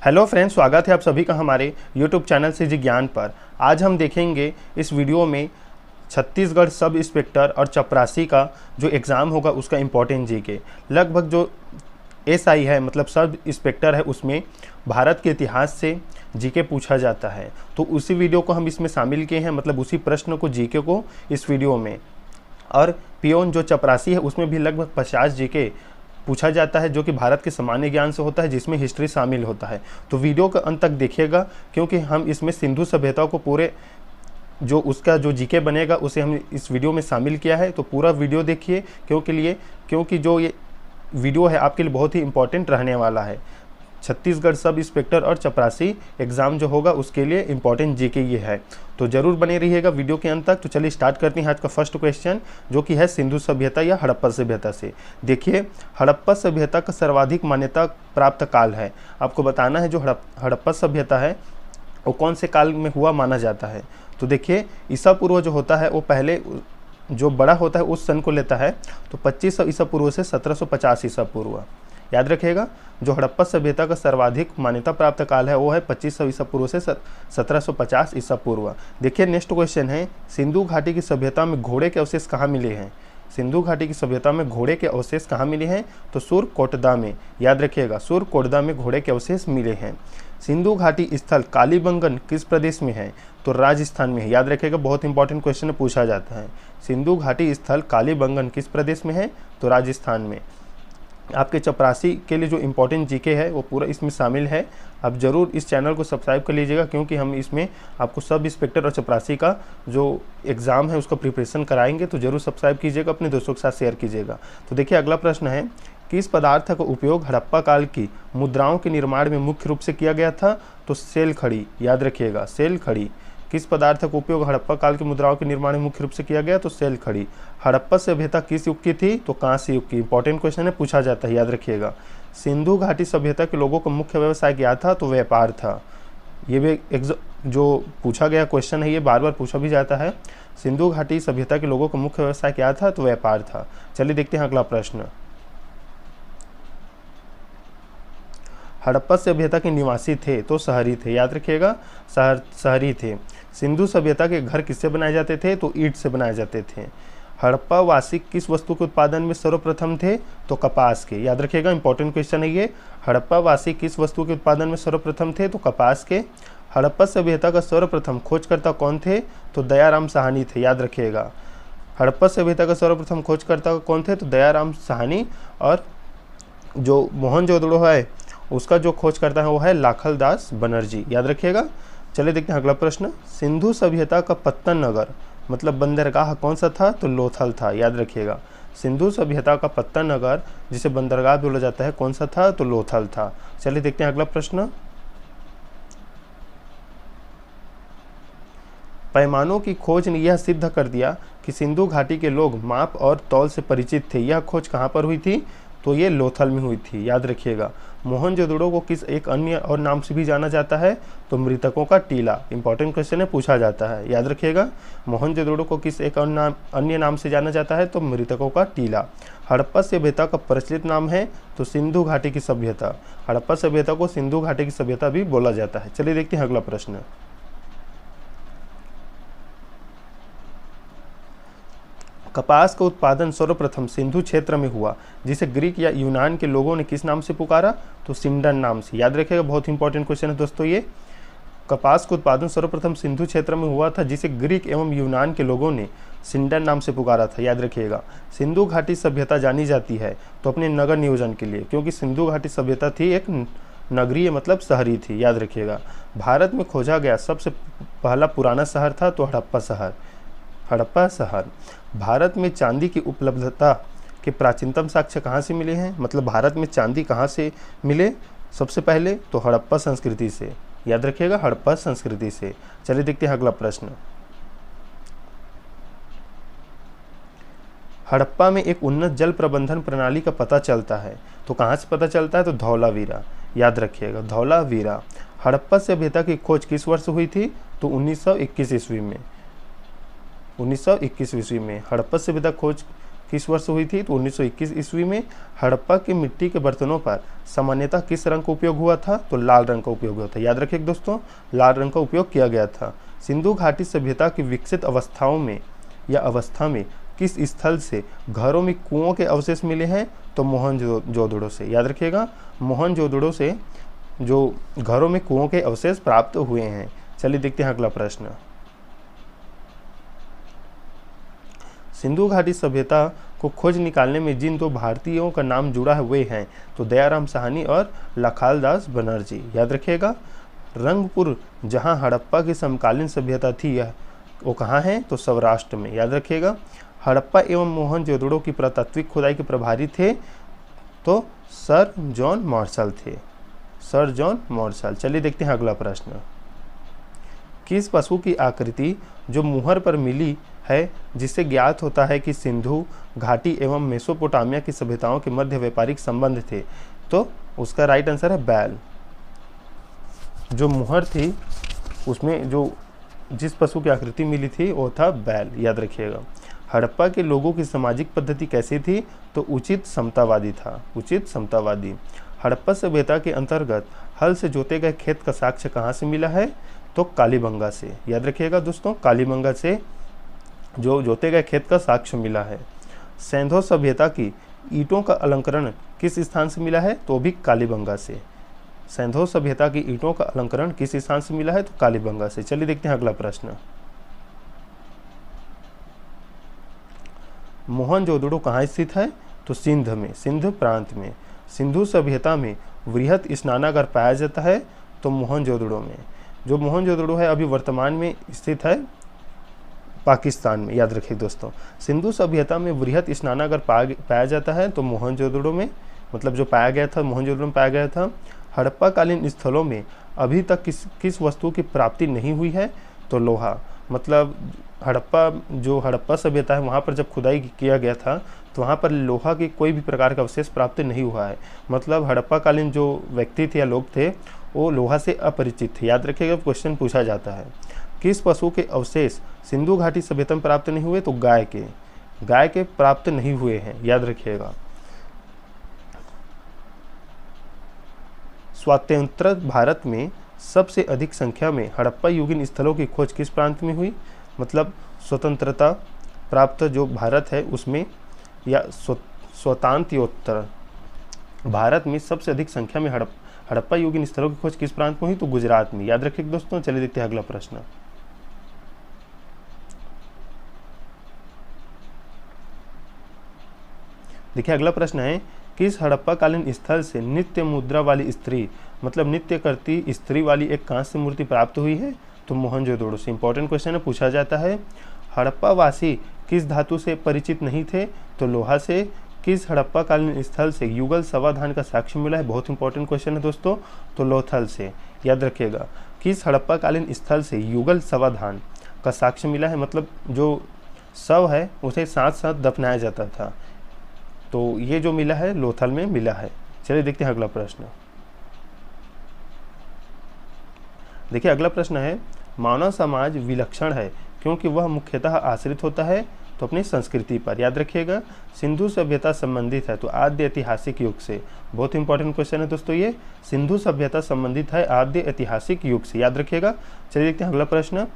Hello friends, स्वागत है आप सभी का हमारे यूट्यूब चैनल से जी ज्ञान पर। आज हम देखेंगे इस वीडियो में छत्तीसगढ़ सब इंस्पेक्टर और चपरासी का जो एग्ज़ाम होगा उसका इम्पोर्टेंट जीके। लगभग जो एसआई है मतलब सब इंस्पेक्टर है उसमें भारत के इतिहास से जीके पूछा जाता है, तो उसी वीडियो को हम इसमें शामिल किए हैं, मतलब उसी प्रश्न को जीके को इस वीडियो में। और पियोन जो चपरासी है उसमें भी लगभग 50 जीके पूछा जाता है जो कि भारत के सामान्य ज्ञान से होता है, जिसमें हिस्ट्री शामिल होता है। तो वीडियो के अंत तक देखिएगा क्योंकि हम इसमें सिंधु सभ्यता को पूरे जो उसका जो जीके बनेगा उसे हम इस वीडियो में शामिल किया है। तो पूरा वीडियो देखिए क्योंकि जो ये वीडियो है आपके लिए बहुत ही इंपॉर्टेंट रहने वाला है। छत्तीसगढ़ सब इंस्पेक्टर और चपरासी एग्ज़ाम जो होगा उसके लिए इम्पॉर्टेंट जीके ये है, तो ज़रूर बने रहिएगा वीडियो के अंत तक। तो चलिए स्टार्ट करते हैं आज का फर्स्ट क्वेश्चन, जो कि है सिंधु सभ्यता या हड़प्पा सभ्यता से। देखिए, हड़प्पा सभ्यता का सर्वाधिक मान्यता प्राप्त काल है। आपको बताना है जो हड़प्पा सभ्यता है वो कौन से काल में हुआ माना जाता है। तो देखिए, ईसा पूर्व जो होता है वो पहले जो बड़ा होता है उस सन को लेता है, तो 2500 ईसा पूर्व से 1750 ईसा पूर्व। याद रखिएगा, जो हड़प्पा सभ्यता का सर्वाधिक मान्यता प्राप्त काल है वो है 2500 ईसा पूर्व से 1750 ईसा पूर्व। देखिए नेक्स्ट क्वेश्चन है, सिंधु घाटी की सभ्यता में घोड़े के अवशेष कहाँ मिले हैं। सिंधु घाटी की सभ्यता में घोड़े के अवशेष कहाँ मिले हैं, तो सुरकोटदा में। याद रखिएगा, सुरकोटदा में घोड़े के अवशेष मिले हैं। सिंधु घाटी स्थल कालीबंगन किस प्रदेश में है, तो राजस्थान में है। याद रखिएगा, बहुत इंपॉर्टेंट क्वेश्चन पूछा जाता है। सिंधु घाटी स्थल कालीबंगन किस प्रदेश में है, तो राजस्थान में। आपके चपरासी के लिए जो इम्पोर्टेंट जीके है वो पूरा इसमें शामिल है। आप ज़रूर इस चैनल को सब्सक्राइब कर लीजिएगा क्योंकि हम इसमें आपको सब इंस्पेक्टर और चपरासी का जो एग्ज़ाम है उसका प्रिपरेशन कराएंगे, तो ज़रूर सब्सक्राइब कीजिएगा, अपने दोस्तों के साथ शेयर कीजिएगा। तो देखिए अगला प्रश्न है, किस पदार्थ का उपयोग हड़प्पा काल की मुद्राओं के निर्माण में मुख्य रूप से किया गया था, तो सेल खड़ी। याद रखिएगा, सेल खड़ी। किस पदार्थ का उपयोग हड़प्पा काल की मुद्राओं के निर्माण में मुख्य रूप से किया गया, तो सेल खड़ी। हड़प्पा सभ्यता किस युग की थी, तो कांस्य युग की। इंपॉर्टेंट क्वेश्चन है, पूछा जाता है, याद रखिएगा। सिंधु घाटी सभ्यता के लोगों का मुख्य व्यवसाय क्या था, तो व्यापार था। ये भी जो पूछा गया क्वेश्चन है, ये बार बार पूछा भी जाता है। सिंधु घाटी सभ्यता के लोगों का मुख्य व्यवसाय क्या था, तो व्यापार था। चलिए देखते हैं अगला प्रश्न। हड़प्पा सभ्यता के निवासी थे तो शहरी थे। याद रखिएगा, शहरी थे। सिंधु सभ्यता के घर किससे बनाए जाते थे, तो ईंट से बनाए जाते थे। हड़प्पा वासी किस वस्तु के उत्पादन में सर्वप्रथम थे, तो कपास के। याद रखिएगा, इंपॉर्टेंट क्वेश्चन है ये। हड़प्पा वासी किस वस्तु के उत्पादन में सर्वप्रथम थे, तो कपास के। हड़प्पा सभ्यता का सर्वप्रथम खोजकर्ता कौन थे, तो दयाराम साहनी थे। याद रखिएगा, हड़प्पा सभ्यता का सर्वप्रथम खोजकर्ता कौन थे, तो दयाराम साहनी। और जो मोहनजोदड़ो है उसका जो खोज करता है वो है लाखलदास बनर्जी। याद रखिएगा। चलिए देखते हैं अगला प्रश्न। सिंधु सभ्यता का पत्तन नगर मतलब बंदरगाह कौन सा था, तो लोथल था। याद रखिएगा, सिंधु सभ्यता का पत्तन नगर जिसे बंदरगाह बोला जाता है कौन सा था, तो लोथल था। चलिए देखते हैं अगला प्रश्न। पैमानों की खोज ने यह सिद्ध कर दिया कि सिंधु घाटी के लोग माप और तौल से परिचित थे। यह खोज कहाँ पर हुई थी, तो ये लोथल में हुई थी। याद रखिएगा। मोहनजोदड़ो को किस एक अन्य और नाम से भी जाना जाता है, तो मृतकों का टीला। इंपॉर्टेंट क्वेश्चन है, पूछा जाता है। याद रखिएगा, मोहनजोदड़ो को किस एक अन्य नाम से जाना जाता है, तो मृतकों का टीला। हड़प्पा सभ्यता का प्रचलित नाम है, तो सिंधु घाटी की सभ्यता। हड़प्पा सभ्यता को सिंधु घाटी की सभ्यता भी बोला जाता है। चलिए देखते हैं अगला प्रश्न। कपास का उत्पादन सर्वप्रथम सिंधु क्षेत्र में हुआ, जिसे ग्रीक या यूनान के लोगों ने किस नाम से पुकारा, तो सिंडन नाम से। याद रखिएगा, बहुत इंपॉर्टेंट क्वेश्चन है दोस्तों ये। कपास का उत्पादन सर्वप्रथम सिंधु क्षेत्र में हुआ था, जिसे ग्रीक एवं यूनान के लोगों ने सिंडन नाम से पुकारा था। याद रखिएगा, सिंधु घाटी सभ्यता जानी जाती है तो अपने नगर नियोजन के लिए, क्योंकि सिंधु घाटी सभ्यता थी एक नगरीय मतलब शहरी थी। याद रखिएगा, भारत में खोजा गया सबसे पहला पुराना शहर था, तो हड़प्पा शहर। भारत में चांदी की उपलब्धता के प्राचीनतम साक्ष्य कहाँ से मिले हैं, मतलब भारत में चांदी कहाँ से मिले सबसे पहले, तो हड़प्पा संस्कृति से। याद रखिएगा, हड़प्पा संस्कृति से। चलिए देखते हैं अगला प्रश्न। हड़प्पा में एक उन्नत जल प्रबंधन प्रणाली का पता चलता है, तो कहाँ से पता चलता है, तो धौलावीरा। याद रखिएगा, धौलावीरा। हड़प्पा सभ्यता की खोज किस वर्ष हुई थी, तो 1921 ईस्वी में। 1921 ईस्वी में हड़प्पा सभ्यता खोज किस वर्ष हुई थी? तो 1921 ईस्वी में। हड़प्पा के मिट्टी के बर्तनों पर सामान्यतः किस रंग का उपयोग हुआ था? तो लाल रंग का उपयोग हुआ था। याद रखिए दोस्तों, लाल रंग का उपयोग किया गया था। सिंधु घाटी सभ्यता की विकसित अवस्थाओं में या अवस्था में किस स्थल से घरों में कुओं के अवशेष मिले हैं? तो मोहनजोदड़ो से। याद रखिएगा, मोहनजोदड़ो से जो घरों में कुओं के अवशेष प्राप्त हुए हैं। चलिए देखते हैं अगला प्रश्न। सिंधु घाटी सभ्यता को खोज निकालने में जिन दो भारतीयों का नाम जुड़ा हुए हैं तो दयाराम साहनी और लखालदास बनर्जी। याद रखिएगा, रंगपुर जहां हड़प्पा की समकालीन सभ्यता थी यह वो कहाँ है? तो सौराष्ट्र में। याद रखिएगा, हड़प्पा एवं मोहनजोदड़ो की पुरातात्विक खुदाई के प्रभारी थे तो सर जॉन मार्शल थे। Sir John Marshall. चलिए देखते हैं अगला प्रश्न। किस पशु की आकृति जो मुहर पर मिली है जिससे ज्ञात होता है कि सिंधु घाटी एवं मेसोपोटामिया की सभ्यताओं के मध्य व्यापारिक संबंध थे? तो उसका राइट आंसर है बैल। जो मुहर थी उसमें जो जिस पशु की आकृति मिली थी वो था बैल। याद रखिएगा। हड़प्पा के लोगों की सामाजिक पद्धति कैसी थी? तो उचित समतावादी था। उचित समतावादी। हड़प्पा सभ्यता के अंतर्गत हल से जोते गए खेत का साक्ष्य कहाँ से मिला है? तो कालीबंगा से। याद रखिएगा दोस्तों, कालीबंगा से जो जोते गए खेत का साक्ष्य मिला है। सैंधो सभ्यता की ईंटों का अलंकरण किस स्थान से मिला है? तो भी कालीबंगा से। सैंधो सभ्यता की ईंटों का अलंकरण किस स्थान से मिला है? तो कालीबंगा से। चलिए देखते हैं अगला प्रश्न। मोहनजोदड़ो कहाँ स्थित है? तो सिंध में, सिंध प्रांत में। सिंधु सभ्यता में वृहत स्नानागार पाया जाता है तो मोहनजोदड़ो में। जो मोहनजोदड़ो है अभी वर्तमान में स्थित है पाकिस्तान में। याद रखिए दोस्तों, सिंधु सभ्यता में वृहत स्नानागार पाया जाता है तो मोहनजोदड़ो में, मतलब जो पाया गया था मोहनजोदड़ो में पाया गया था। हड़प्पा कालीन स्थलों में अभी तक किस वस्तु की प्राप्ति नहीं हुई है? तो लोहा। मतलब हड़प्पा सभ्यता है वहाँ पर जब खुदाई किया गया था तो वहाँ पर लोहा की कोई भी प्रकार का अवशेष प्राप्त नहीं हुआ है। मतलब हड़प्पा कालीन जो व्यक्ति थे या लोग थे वो लोहा से अपरिचित थे। याद रखिएगा, क्वेश्चन पूछा जाता है। किस पशु के अवशेष सिंधु घाटी सभ्यता में प्राप्त नहीं हुए? तो गाय के प्राप्त नहीं हुए हैं। याद रखिएगा। स्वतंत्र भारत में सबसे अधिक संख्या में हड़प्पा युगीन स्थलों की खोज किस प्रांत में हुई? मतलब स्वतंत्रता प्राप्त जो भारत है उसमें या स्वतंत्रोत्तर भारत में सबसे अधिक संख्या में हड़प्पा युगीन स्थलों की खोज किस प्रांत में हुई? तो गुजरात में। याद रखिए दोस्तों। चलिए देखते हैं अगला प्रश्न। देखिए अगला प्रश्न है, किस हड़प्पा कालीन स्थल से नित्य मुद्रा वाली स्त्री, मतलब नित्य करती स्त्री वाली एक कांस्य मूर्ति प्राप्त हुई है? तो मोहनजोदड़ो से। इंपॉर्टेंट क्वेश्चन है, पूछा जाता है। हड़प्पा वासी किस धातु से परिचित नहीं थे? तो लोहा से। किस हड़प्पा कालीन स्थल से युगल समाधान का साक्ष्य मिला है? बहुत इंपॉर्टेंट क्वेश्चन है दोस्तों। तो लोथल से। याद रखिएगा, किस हड़प्पा कालीन स्थल से युगल समाधान का साक्ष्य मिला है? मतलब जो शव है उसे साथ साथ दफनाया जाता था, तो ये जो मिला है लोथल में मिला है। चलिए देखते हैं अगला प्रश्न। देखिए अगला प्रश्न है, मानव समाज विलक्षण है क्योंकि वह मुख्यतः आश्रित होता है तो अपनी संस्कृति पर। याद रखिएगा, सिंधु सभ्यता संबंधित है तो आद्य ऐतिहासिक युग से। बहुत इंपॉर्टेंट क्वेश्चन है दोस्तों ये। सिंधु सभ्यता संबंधित है आद्य ऐतिहासिक युग से। याद रखिएगा। चलिए देखते हैं अगला प्रश्न।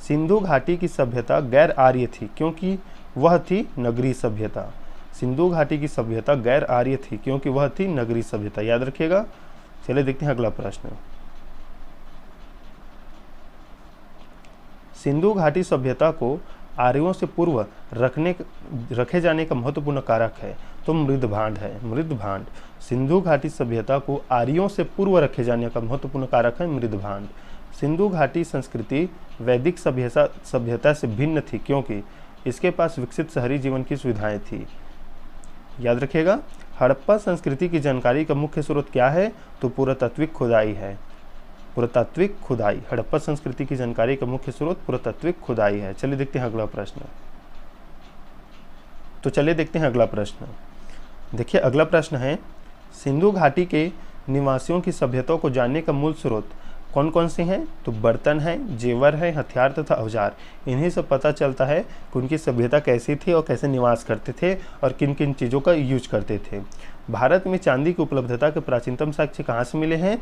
सिंधु घाटी की सभ्यता गैर आर्य थी क्योंकि वह थी नगरीय सभ्यता। सिंधु घाटी की सभ्यता गैर आर्य थी क्योंकि वह थी नगरीय सभ्यता। याद रखिएगा। चलिए देखते हैं अगला प्रश्न। सिंधु घाटी सभ्यता को आर्यों से पूर्व रखे जाने का महत्वपूर्ण कारक है तो मृदभांड है। मृदभांड। सिंधु घाटी सभ्यता को आर्यों से पूर्व रखे जाने का महत्वपूर्ण कारक है मृदभांड। सिंधु घाटी संस्कृति वैदिक सभ्यता से भिन्न थी क्योंकि इसके पास विकसित शहरी जीवन की सुविधाएं थी। याद रखिएगा। हड़प्पा संस्कृति की जानकारी का मुख्य स्रोत क्या है? तो पुरातात्विक खुदाई है। पुरातात्विक खुदाई। हड़प्पा संस्कृति की जानकारी का मुख्य स्रोत पुरातात्विक खुदाई है। चलिए देखते हैं अगला प्रश्न। तो चलिए देखते हैं अगला प्रश्न। देखिए अगला प्रश्न है, सिंधु घाटी के निवासियों की सभ्यता को जानने का मूल स्रोत कौन कौन सी हैं? तो बर्तन हैं, जेवर हैं, हथियार तथा औजार। इन्हीं से पता चलता है कि उनकी सभ्यता कैसी थी और कैसे निवास करते थे और किन किन चीज़ों का यूज करते थे। भारत में चांदी की उपलब्धता के प्राचीनतम साक्ष्य कहाँ से मिले हैं?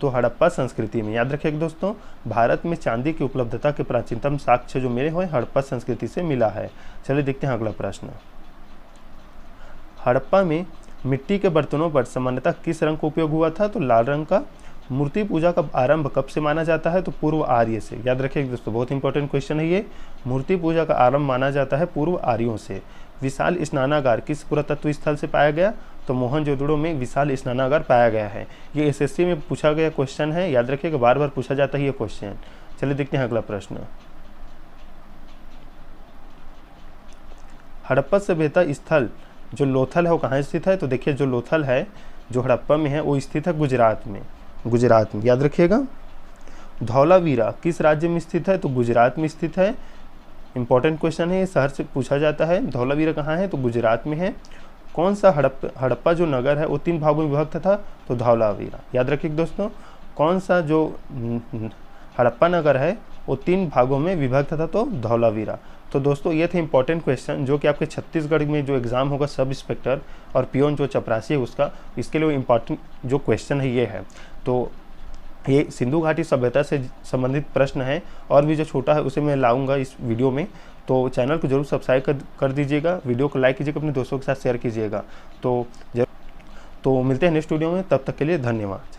तो हड़प्पा संस्कृति में। याद रखिएगा दोस्तों, भारत में चांदी की उपलब्धता के प्राचीनतम साक्ष्य जो मिले हुए हड़प्पा संस्कृति से मिला है। चलिए देखते हैं अगला प्रश्न। हड़प्पा में मिट्टी के बर्तनों पर सामान्यतः किस रंग का उपयोग हुआ था? तो लाल रंग का। मूर्ति पूजा का आरंभ कब से माना जाता है? तो पूर्व आर्य से। याद रखिए दोस्तों, बहुत इंपॉर्टेंट क्वेश्चन है ये। मूर्ति पूजा का आरंभ माना जाता है पूर्व आर्यों से। विशाल स्नानागार किस पुरातत्व स्थल से पाया गया? तो मोहनजोदड़ो में विशाल स्नानागार पाया गया है। ये एसएससी में पूछा गया क्वेश्चन है, याद रखिएगा, बार बार पूछा जाता है ये क्वेश्चन। चलिए देखते हैं अगला प्रश्न। हड़प्पा सभ्यता स्थल जो लोथल है वो कहाँ स्थित है? तो देखिए, जो लोथल है जो हड़प्पा में है वो स्थित है गुजरात में। गुजरात में, याद रखिएगा। धौलावीरा किस राज्य में स्थित है? तो गुजरात में स्थित है। इंपॉर्टेंट क्वेश्चन है, ये शहर से पूछा जाता है। धौलावीरा कहाँ है? तो गुजरात में है। कौन सा हड़प्पा जो नगर है वो 3 भागों में विभक्त था? तो धौलावीरा। याद रखिए दोस्तों, कौन सा जो हड़प्पा नगर है वो 3 भागों में विभक्त था? तो धौलावीरा। तो दोस्तों ये थे इंपॉर्टेंट क्वेश्चन जो कि आपके छत्तीसगढ़ में जो एग्ज़ाम होगा सब इंस्पेक्टर और पियोन जो चपरासी है उसका, इसके लिए इंपॉर्टेंट जो क्वेश्चन है ये है। तो ये सिंधु घाटी सभ्यता से संबंधित प्रश्न है, और भी जो छोटा है उसे मैं लाऊंगा इस वीडियो में। तो चैनल को जरूर सब्सक्राइब कर दीजिएगा, वीडियो को लाइक कीजिएगा, अपने दोस्तों के साथ शेयर कीजिएगा। तो मिलते हैं नेक्स्ट वीडियो में, तब तक के लिए धन्यवाद।